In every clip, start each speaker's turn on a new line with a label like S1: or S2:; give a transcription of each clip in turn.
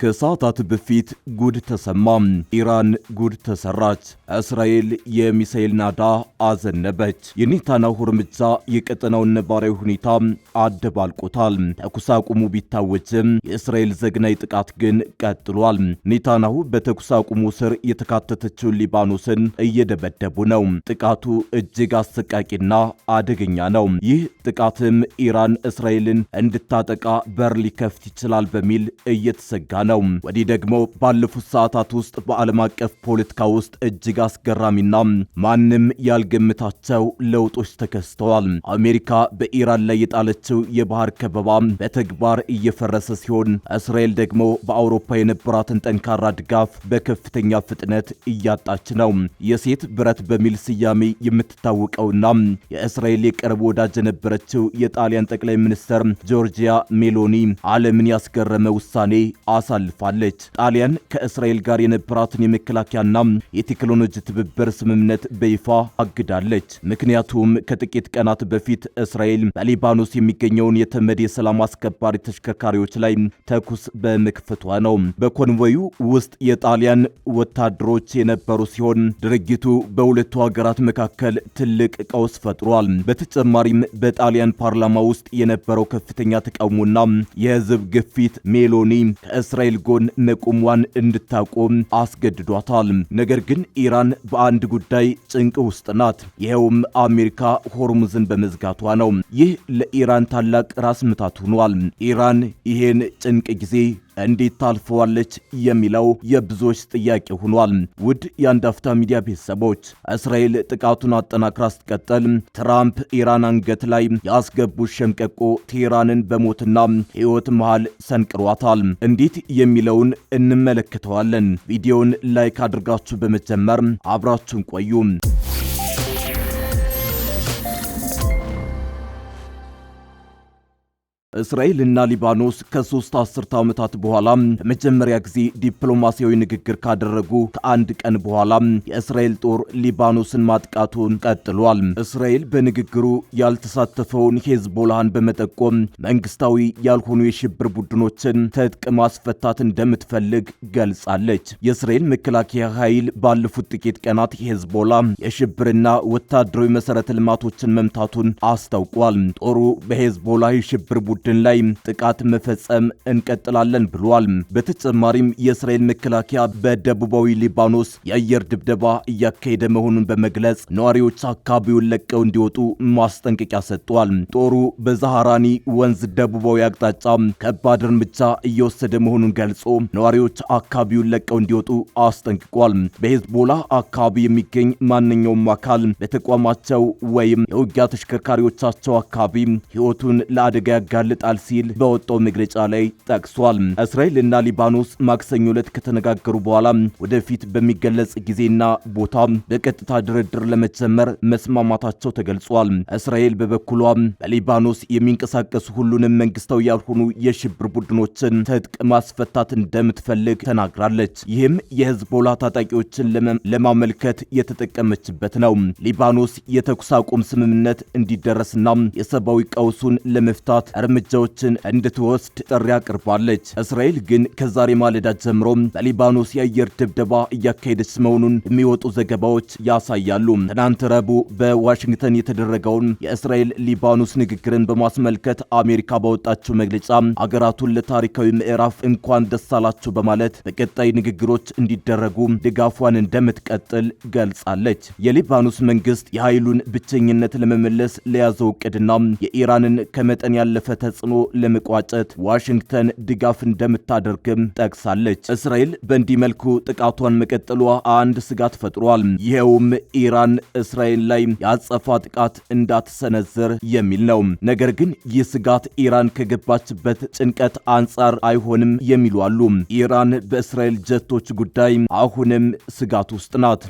S1: ከሰዓታት በፊት ጉድ ተሰማ። ኢራን ጉድ ተሰራች። እስራኤል የሚሳኤል ናዳ አዘነበች። የኔታንያሁ እርምጃ የቀጠናውን ነባራዊ ሁኔታ አደባልቆታል። ተኩስ አቁሙ ቢታወጅም የእስራኤል ዘግናይ ጥቃት ግን ቀጥሏል። ኔታንያሁ በተኩስ አቁሙ ስር የተካተተችውን ሊባኖስን እየደበደቡ ነው። ጥቃቱ እጅግ አሰቃቂና አደገኛ ነው። ይህ ጥቃትም ኢራን እስራኤልን እንድታጠቃ በር ሊከፍት ይችላል በሚል እየተሰጋ ነው። ወዲህ ደግሞ ባለፉት ሰዓታት ውስጥ በዓለም አቀፍ ፖለቲካ ውስጥ እጅግ አስገራሚና ማንም ያልገምታቸው ለውጦች ተከስተዋል። አሜሪካ በኢራን ላይ የጣለችው የባህር ከበባ በተግባር እየፈረሰ ሲሆን፣ እስራኤል ደግሞ በአውሮፓ የነበራትን ጠንካራ ድጋፍ በከፍተኛ ፍጥነት እያጣች ነው። የሴት ብረት በሚል ስያሜ የምትታወቀውና የእስራኤል የቅርብ ወዳጅ የነበረችው የጣሊያን ጠቅላይ ሚኒስትር ጆርጂያ ሜሎኒ ዓለምን ያስገረመ ውሳኔ አሳልፋለች። ጣሊያን ከእስራኤል ጋር የነበራትን የመከላከያና የቴክኖሎጂ ትብብር ስምምነት በይፋ አግዳለች። ምክንያቱም ከጥቂት ቀናት በፊት እስራኤል በሊባኖስ የሚገኘውን የተመድ የሰላም አስከባሪ ተሽከርካሪዎች ላይ ተኩስ በመክፈቷ ነው። በኮንቮዩ ውስጥ የጣሊያን ወታደሮች የነበሩ ሲሆን ድርጊቱ በሁለቱ ሀገራት መካከል ትልቅ ቀውስ ፈጥሯል። በተጨማሪም በጣሊያን ፓርላማ ውስጥ የነበረው ከፍተኛ ተቃውሞና የህዝብ ግፊት ሜሎኒ ከእስራኤል ጎን መቆሟን እንድታቆም አስገድዷታል። ነገር ግን ኢራን በአንድ ጉዳይ ጭንቅ ውስጥ ናት። ይኸውም አሜሪካ ሆርሙዝን በመዝጋቷ ነው። ይህ ለኢራን ታላቅ ራስ ምታት ሆኗል። ኢራን ይሄን ጭንቅ ጊዜ እንዴት ታልፈዋለች የሚለው የብዙዎች ጥያቄ ሆኗል። ውድ የአንድ አፍታ ሚዲያ ቤተሰቦች፣ እስራኤል ጥቃቱን አጠናክራ ስትቀጥል ትራምፕ ኢራን አንገት ላይ ያስገቡት ሸምቀቆ ቴህራንን በሞትና ሕይወት መሃል ሰንቅሯታል። እንዴት የሚለውን እንመለከተዋለን። ቪዲዮውን ላይክ አድርጋችሁ በመጀመር አብራችሁን ቆዩ። እስራኤል እና ሊባኖስ ከ3 አስርተ ዓመታት በኋላ በመጀመሪያ ጊዜ ዲፕሎማሲያዊ ንግግር ካደረጉ ከአንድ ቀን በኋላ የእስራኤል ጦር ሊባኖስን ማጥቃቱን ቀጥሏል። እስራኤል በንግግሩ ያልተሳተፈውን ሄዝቦላህን በመጠቆም መንግስታዊ ያልሆኑ የሽብር ቡድኖችን ትጥቅ ማስፈታት እንደምትፈልግ ገልጻለች። የእስራኤል መከላከያ ኃይል ባለፉት ጥቂት ቀናት ሄዝቦላ የሽብርና ወታደራዊ መሰረተ ልማቶችን መምታቱን አስታውቋል። ጦሩ በሄዝቦላ የሽብር ቡድን ላይ ጥቃት መፈጸም እንቀጥላለን ብሏል። በተጨማሪም የእስራኤል መከላከያ በደቡባዊ ሊባኖስ የአየር ድብደባ እያካሄደ መሆኑን በመግለጽ ነዋሪዎች አካባቢውን ለቀው እንዲወጡ ማስጠንቀቂያ ሰጥቷል። ጦሩ በዛሃራኒ ወንዝ ደቡባዊ አቅጣጫ ከባድ እርምጃ እየወሰደ መሆኑን ገልጾ ነዋሪዎች አካባቢውን ለቀው እንዲወጡ አስጠንቅቋል። በሄዝቦላ አካባቢ የሚገኝ ማንኛውም አካል በተቋማቸው ወይም የውጊያ ተሽከርካሪዎቻቸው አካባቢ ሕይወቱን ለአደጋ ያጋልጣል ሲል በወጣው መግለጫ ላይ ጠቅሷል። እስራኤልና ሊባኖስ ማክሰኞ ዕለት ከተነጋገሩ በኋላ ወደፊት በሚገለጽ ጊዜና ቦታ በቀጥታ ድርድር ለመጀመር መስማማታቸው ተገልጿል። እስራኤል በበኩሏ በሊባኖስ የሚንቀሳቀሱ ሁሉንም መንግስታዊ ያልሆኑ የሽብር ቡድኖችን ትጥቅ ማስፈታት እንደምትፈልግ ተናግራለች። ይህም የሄዝቦላ ታጣቂዎችን ለማመልከት የተጠቀመችበት ነው። ሊባኖስ የተኩስ አቁም ስምምነት እንዲደረስና የሰብአዊ ቀውሱን ለመፍታት እርምጃዎችን እንድትወስድ ጥሪ አቅርባለች። እስራኤል ግን ከዛሬ ማለዳ ጀምሮ በሊባኖስ የአየር ድብደባ እያካሄደች መሆኑን የሚወጡ ዘገባዎች ያሳያሉ። ትናንት ረቡዕ በዋሽንግተን የተደረገውን የእስራኤል ሊባኖስ ንግግርን በማስመልከት አሜሪካ ባወጣችው መግለጫ አገራቱን ለታሪካዊ ምዕራፍ እንኳን ደስ አላችሁ በማለት በቀጣይ ንግግሮች እንዲደረጉ ድጋፏን እንደምትቀጥል ገልጻለች። የሊባኖስ መንግስት የኃይሉን ብቸኝነት ለመመለስ ለያዘው ዕቅድና የኢራንን ከመጠን ያለፈ ተጽዕኖ ለመቋጨት ዋሽንግተን ድጋፍ እንደምታደርግም ጠቅሳለች። እስራኤል በእንዲህ መልኩ ጥቃቷን መቀጠሏ አንድ ስጋት ፈጥሯል። ይኸውም ኢራን እስራኤል ላይ የአጸፋ ጥቃት እንዳትሰነዝር የሚል ነው። ነገር ግን ይህ ስጋት ኢራን ከገባችበት ጭንቀት አንጻር አይሆንም የሚሉ አሉ። ኢራን በእስራኤል ጀቶች ጉዳይ አሁንም ስጋት ውስጥ ናት።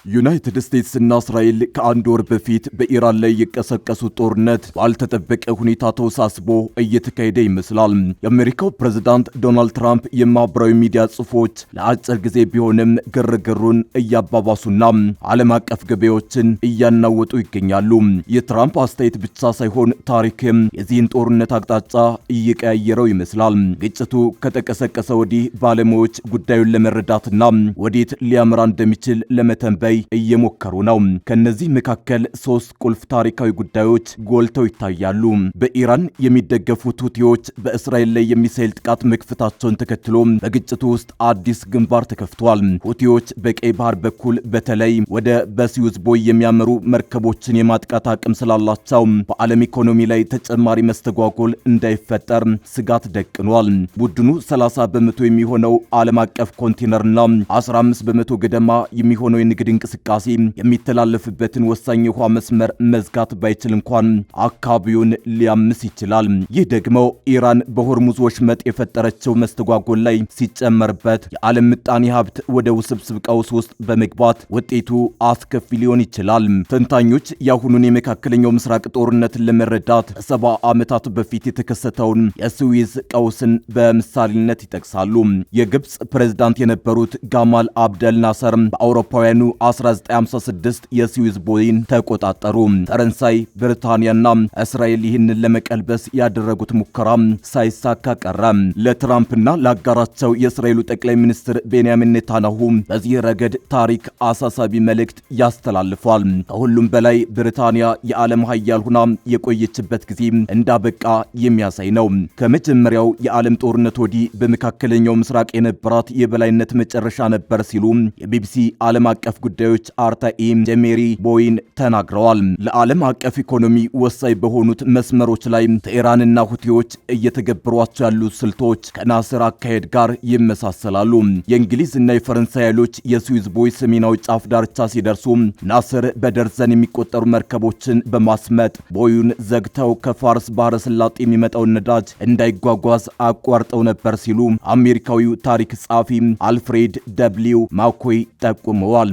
S1: ዩናይትድ ስቴትስ እና እስራኤል ከአንድ ወር በፊት በኢራን ላይ የቀሰቀሱት ጦርነት ባልተጠበቀ ሁኔታ ተወሳስቦ እየተካሄደ ይመስላል። የአሜሪካው ፕሬዝዳንት ዶናልድ ትራምፕ የማህበራዊ ሚዲያ ጽሑፎች ለአጭር ጊዜ ቢሆንም ግርግሩን እያባባሱና ዓለም አቀፍ ገበያዎችን እያናወጡ ይገኛሉ። የትራምፕ አስተያየት ብቻ ሳይሆን ታሪክም የዚህን ጦርነት አቅጣጫ እየቀያየረው ይመስላል። ግጭቱ ከተቀሰቀሰ ወዲህ ባለሙያዎች ጉዳዩን ለመረዳትና ወዴት ሊያመራ እንደሚችል ለመተንበይ እየሞከሩ ነው። ከነዚህ መካከል 3 ቁልፍ ታሪካዊ ጉዳዮች ጎልተው ይታያሉ። በኢራን የሚደገፉት ሁቲዎች በእስራኤል ላይ የሚሳኤል ጥቃት መክፈታቸውን ተከትሎ በግጭቱ ውስጥ አዲስ ግንባር ተከፍቷል። ሁቲዎች በቀይ ባህር በኩል በተለይ ወደ በሲዩዝ ቦይ የሚያመሩ መርከቦችን የማጥቃት አቅም ስላላቸው በዓለም ኢኮኖሚ ላይ ተጨማሪ መስተጓጎል እንዳይፈጠር ስጋት ደቅኗል። ቡድኑ 30 በመቶ የሚሆነው ዓለም አቀፍ ኮንቴነርና 15 በመቶ ገደማ የሚሆነው የንግድ እንቅስቃሴ የሚተላለፍበትን ወሳኝ የውሃ መስመር መዝጋት ባይችል እንኳን አካባቢውን ሊያምስ ይችላል። ይህ ደግሞ ኢራን በሆርሙዝ ወሽመጥ የፈጠረችው መስተጓጎል ላይ ሲጨመርበት የዓለም ምጣኔ ሀብት ወደ ውስብስብ ቀውስ ውስጥ በመግባት ውጤቱ አስከፊ ሊሆን ይችላል። ተንታኞች የአሁኑን የመካከለኛው ምስራቅ ጦርነትን ለመረዳት 70 ዓመታት በፊት የተከሰተውን የስዊዝ ቀውስን በምሳሌነት ይጠቅሳሉ። የግብፅ ፕሬዝዳንት የነበሩት ጋማል አብደል ናሰር በአውሮፓውያኑ 1956 የስዊዝ ቦይን ተቆጣጠሩ። ፈረንሳይ፣ ብሪታንያና እስራኤል ይህንን ለመቀልበስ ያደረጉት ሙከራ ሳይሳካ ቀረ። ለትራምፕና ለአጋራቸው የእስራኤሉ ጠቅላይ ሚኒስትር ቤንያሚን ኔታንያሁ በዚህ ረገድ ታሪክ አሳሳቢ መልእክት ያስተላልፏል። ከሁሉም በላይ ብሪታንያ የዓለም ሀያል ሆና የቆየችበት ጊዜ እንዳበቃ የሚያሳይ ነው። ከመጀመሪያው የዓለም ጦርነት ወዲህ በመካከለኛው ምስራቅ የነበራት የበላይነት መጨረሻ ነበር ሲሉ የቢቢሲ ዓለም አቀፍ ጉዳዮች አርታኢ ጀሜሪ ቦይን ተናግረዋል። ለዓለም አቀፍ ኢኮኖሚ ወሳኝ በሆኑት መስመሮች ላይ ኢራንና ሁቲዎች እየተገበሯቸው ያሉት ስልቶች ከናስር አካሄድ ጋር ይመሳሰላሉ። የእንግሊዝና የፈረንሳይ ኃይሎች የስዊዝ ቦይ ሰሜናዊ ጫፍ ዳርቻ ሲደርሱ ናስር በደርዘን የሚቆጠሩ መርከቦችን በማስመጥ ቦዩን ዘግተው ከፋርስ ባህረ ሰላጤ የሚመጣውን ነዳጅ እንዳይጓጓዝ አቋርጠው ነበር ሲሉ አሜሪካዊው ታሪክ ጸሐፊ አልፍሬድ ደብሊው ማኮይ ጠቁመዋል።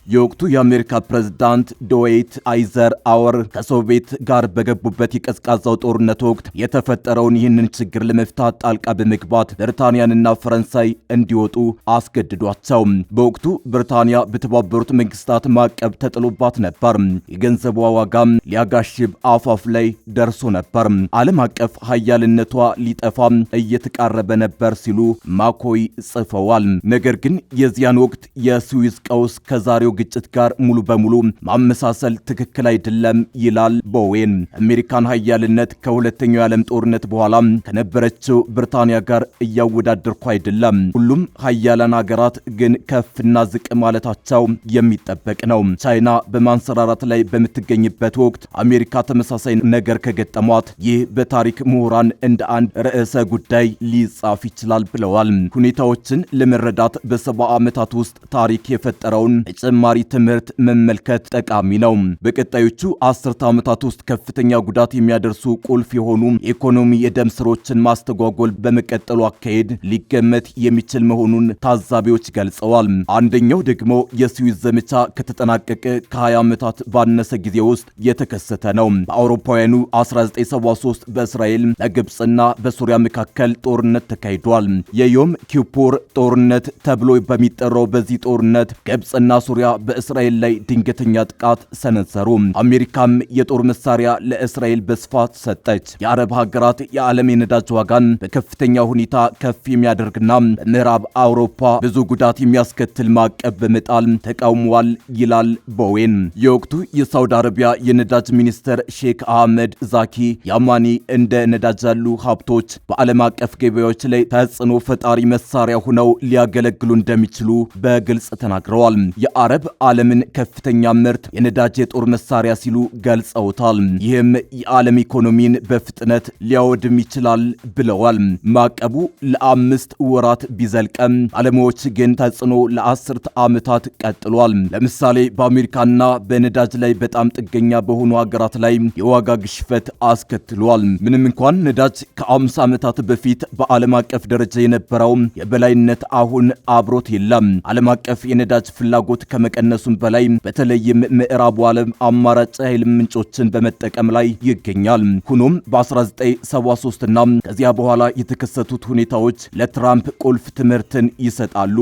S1: የወቅቱ የአሜሪካ ፕሬዝዳንት ድዌይት አይዘር አወር ከሶቪየት ጋር በገቡበት የቀዝቃዛው ጦርነት ወቅት የተፈጠረውን ይህንን ችግር ለመፍታት ጣልቃ በመግባት ብሪታንያንና ፈረንሳይ እንዲወጡ አስገድዷቸው። በወቅቱ ብሪታንያ በተባበሩት መንግስታት ማዕቀብ ተጥሎባት ነበር። የገንዘቧ ዋጋም ሊያጋሽብ አፋፍ ላይ ደርሶ ነበር። ዓለም አቀፍ ሀያልነቷ ሊጠፋ እየተቃረበ ነበር ሲሉ ማኮይ ጽፈዋል። ነገር ግን የዚያን ወቅት የስዊዝ ቀውስ ከዛሬው ግጭት ጋር ሙሉ በሙሉ ማመሳሰል ትክክል አይደለም ይላል ቦዌን። አሜሪካን ሀያልነት ከሁለተኛው የዓለም ጦርነት በኋላ ከነበረችው ብሪታንያ ጋር እያወዳደርኩ አይደለም። ሁሉም ሀያላን ሀገራት ግን ከፍና ዝቅ ማለታቸው የሚጠበቅ ነው። ቻይና በማንሰራራት ላይ በምትገኝበት ወቅት አሜሪካ ተመሳሳይ ነገር ከገጠሟት ይህ በታሪክ ምሁራን እንደ አንድ ርዕሰ ጉዳይ ሊጻፍ ይችላል ብለዋል። ሁኔታዎችን ለመረዳት በ70 ዓመታት ውስጥ ታሪክ የፈጠረውን ተጨማሪ ትምህርት መመልከት ጠቃሚ ነው። በቀጣዮቹ 10 ዓመታት ውስጥ ከፍተኛ ጉዳት የሚያደርሱ ቁልፍ የሆኑ ኢኮኖሚ የደም ስሮችን ማስተጓጎል በመቀጠሉ አካሄድ ሊገመት የሚችል መሆኑን ታዛቢዎች ገልጸዋል። አንደኛው ደግሞ የስዊዝ ዘመቻ ከተጠናቀቀ ከ20 ዓመታት ባነሰ ጊዜ ውስጥ የተከሰተ ነው። በአውሮፓውያኑ 1973 በእስራኤል በግብፅና በሱሪያ መካከል ጦርነት ተካሂዷል። የዮም ኪፑር ጦርነት ተብሎ በሚጠራው በዚህ ጦርነት ግብፅና ሱሪያ በእስራኤል ላይ ድንገተኛ ጥቃት ሰነዘሩ። አሜሪካም የጦር መሳሪያ ለእስራኤል በስፋት ሰጠች። የአረብ ሀገራት የዓለም የነዳጅ ዋጋን በከፍተኛ ሁኔታ ከፍ የሚያደርግና በምዕራብ አውሮፓ ብዙ ጉዳት የሚያስከትል ማዕቀብ በመጣል ተቃውመዋል ይላል ቦዌን። የወቅቱ የሳውዲ አረቢያ የነዳጅ ሚኒስትር ሼክ አህመድ ዛኪ ያማኒ እንደ ነዳጅ ያሉ ሀብቶች በዓለም አቀፍ ገበያዎች ላይ ተጽዕኖ ፈጣሪ መሳሪያ ሆነው ሊያገለግሉ እንደሚችሉ በግልጽ ተናግረዋል። የአረብ ዓለምን ከፍተኛ ምርት የነዳጅ የጦር መሳሪያ ሲሉ ገልጸውታል። ይህም የዓለም ኢኮኖሚን በፍጥነት ሊያወድም ይችላል ብለዋል። ማዕቀቡ ለ5 ወራት ቢዘልቀም ዓለሞች ግን ተጽዕኖ ለ10 ዓመታት ቀጥሏል። ለምሳሌ በአሜሪካና በነዳጅ ላይ በጣም ጥገኛ በሆኑ ሀገራት ላይ የዋጋ ግሽፈት አስከትሏል። ምንም እንኳን ነዳጅ ከ50 ዓመታት በፊት በዓለም አቀፍ ደረጃ የነበረው የበላይነት አሁን አብሮት የለም። ዓለም አቀፍ የነዳጅ ፍላጎት ከመቀነሱም በላይ በተለይም ምዕራቡ ዓለም አማራጭ ኃይል ምንጮችን በመጠቀም ላይ ይገኛል። ሆኖም በ1973 እና ከዚያ በኋላ የተከሰቱት ሁኔታዎች ለትራምፕ ቁልፍ ትምህርትን ይሰጣሉ።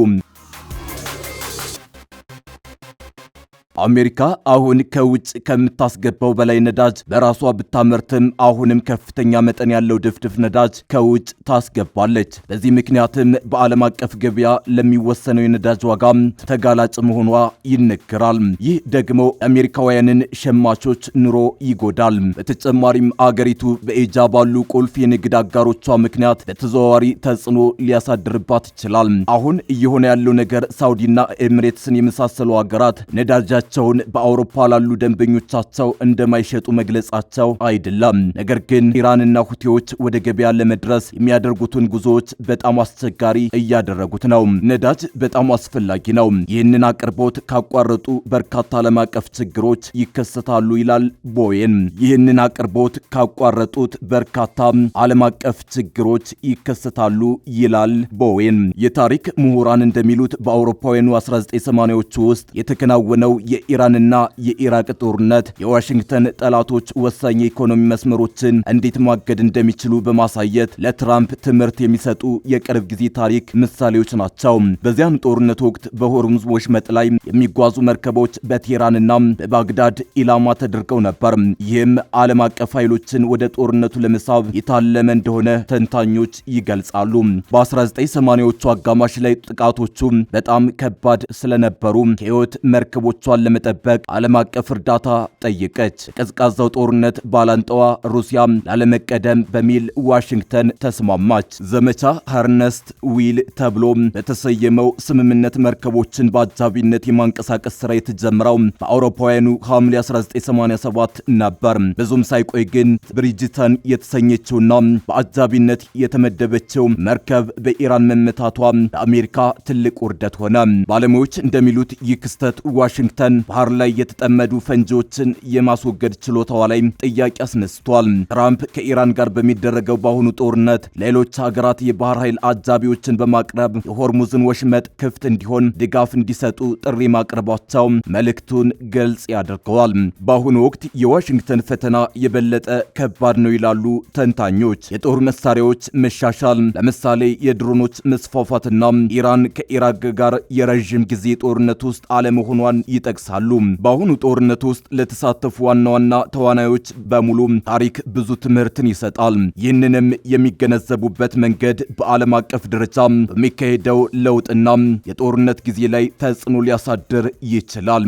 S1: አሜሪካ አሁን ከውጭ ከምታስገባው በላይ ነዳጅ በራሷ ብታመርትም አሁንም ከፍተኛ መጠን ያለው ድፍድፍ ነዳጅ ከውጭ ታስገባለች። በዚህ ምክንያትም በዓለም አቀፍ ገበያ ለሚወሰነው የነዳጅ ዋጋ ተጋላጭ መሆኗ ይነገራል። ይህ ደግሞ አሜሪካውያንን ሸማቾች ኑሮ ይጎዳል። በተጨማሪም አገሪቱ በኤጃ ባሉ ቁልፍ የንግድ አጋሮቿ ምክንያት በተዘዋዋሪ ተጽዕኖ ሊያሳድርባት ይችላል። አሁን እየሆነ ያለው ነገር ሳውዲና ኤሚሬትስን የመሳሰሉ ሀገራት ነዳጅ ቸውን በአውሮፓ ላሉ ደንበኞቻቸው እንደማይሸጡ መግለጻቸው አይደለም። ነገር ግን ኢራንና ሁቲዎች ወደ ገበያ ለመድረስ የሚያደርጉትን ጉዞዎች በጣም አስቸጋሪ እያደረጉት ነው። ነዳጅ በጣም አስፈላጊ ነው። ይህንን አቅርቦት ካቋረጡ በርካታ ዓለም አቀፍ ችግሮች ይከሰታሉ ይላል ቦዌን። ይህንን አቅርቦት ካቋረጡት በርካታ ዓለም አቀፍ ችግሮች ይከሰታሉ ይላል ቦዌን። የታሪክ ምሁራን እንደሚሉት በአውሮፓውያኑ 1980ዎቹ ውስጥ የተከናወነው የኢራንና የኢራቅ ጦርነት የዋሽንግተን ጠላቶች ወሳኝ የኢኮኖሚ መስመሮችን እንዴት ማገድ እንደሚችሉ በማሳየት ለትራምፕ ትምህርት የሚሰጡ የቅርብ ጊዜ ታሪክ ምሳሌዎች ናቸው። በዚያን ጦርነት ወቅት በሆርሙዝ ወሽመጥ ላይ የሚጓዙ መርከቦች በቴህራንና በባግዳድ ኢላማ ተደርገው ነበር። ይህም ዓለም አቀፍ ኃይሎችን ወደ ጦርነቱ ለመሳብ የታለመ እንደሆነ ተንታኞች ይገልጻሉ። በ1980ዎቹ አጋማሽ ላይ ጥቃቶቹ በጣም ከባድ ስለነበሩ ሕይወት መርከቦቿን ለመጠበቅ ዓለም አቀፍ እርዳታ ጠየቀች። ቀዝቃዛው ጦርነት ባላንጣዋ ሩሲያ ላለመቀደም በሚል ዋሽንግተን ተስማማች። ዘመቻ ሃርነስት ዊል ተብሎ በተሰየመው ስምምነት መርከቦችን በአጃቢነት የማንቀሳቀስ ስራ የተጀመረው በአውሮፓውያኑ ሐምሌ 1987 ነበር። ብዙም ሳይቆይ ግን ብሪጅተን የተሰኘችውና በአጃቢነት የተመደበችው መርከብ በኢራን መመታቷ ለአሜሪካ ትልቅ ውርደት ሆነ። ባለሙያዎች እንደሚሉት ይህ ክስተት ዋሽንግተን ባህር ላይ የተጠመዱ ፈንጂዎችን የማስወገድ ችሎታዋ ላይ ጥያቄ አስነስቷል። ትራምፕ ከኢራን ጋር በሚደረገው በአሁኑ ጦርነት ሌሎች ሀገራት የባህር ኃይል አጃቢዎችን በማቅረብ የሆርሙዝን ወሽመጥ ክፍት እንዲሆን ድጋፍ እንዲሰጡ ጥሪ ማቅረባቸው መልእክቱን ግልጽ ያደርገዋል። በአሁኑ ወቅት የዋሽንግተን ፈተና የበለጠ ከባድ ነው ይላሉ ተንታኞች። የጦር መሳሪያዎች መሻሻል፣ ለምሳሌ የድሮኖች መስፋፋትና ኢራን ከኢራቅ ጋር የረዥም ጊዜ ጦርነት ውስጥ አለመሆኗን ይጠቅሳሉ። በአሁኑ ጦርነት ውስጥ ለተሳተፉ ዋና ዋና ተዋናዮች በሙሉ ታሪክ ብዙ ትምህርትን ይሰጣል። ይህንንም የሚገነዘቡበት መንገድ በዓለም አቀፍ ደረጃ በሚካሄደው ለውጥና የጦርነት ጊዜ ላይ ተጽዕኖ ሊያሳድር ይችላል።